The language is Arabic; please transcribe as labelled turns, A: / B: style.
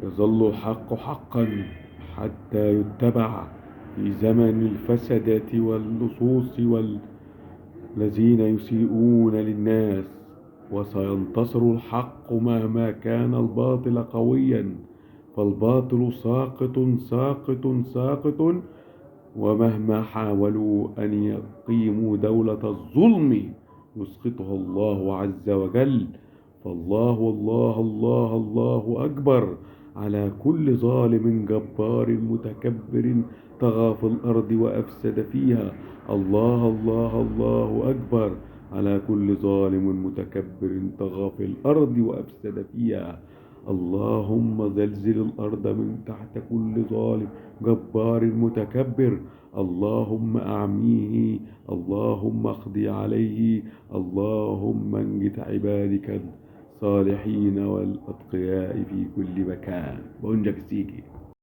A: يظل الحق حقا حتى يتبع في زمن الفسدة واللصوص والذين يسيئون للناس. وسينتصر الحق مهما كان الباطل قويا، فالباطل ساقط ساقط ساقط. ومهما حاولوا أن يقيموا دولة الظلم يسقطها الله عز وجل. فالله الله الله الله أكبر على كل ظالم جبار متكبر طغى في الأرض وأفسد فيها. الله الله الله أكبر على كل ظالم متكبر طغى في الأرض وأفسد فيها. اللهم زلزل الأرض من تحت كل ظالم جبار متكبر. اللهم أعميه، اللهم اقضي عليه، اللهم انجد عبادك الصالحين والأتقياء في كل مكان. بونجك سيكي.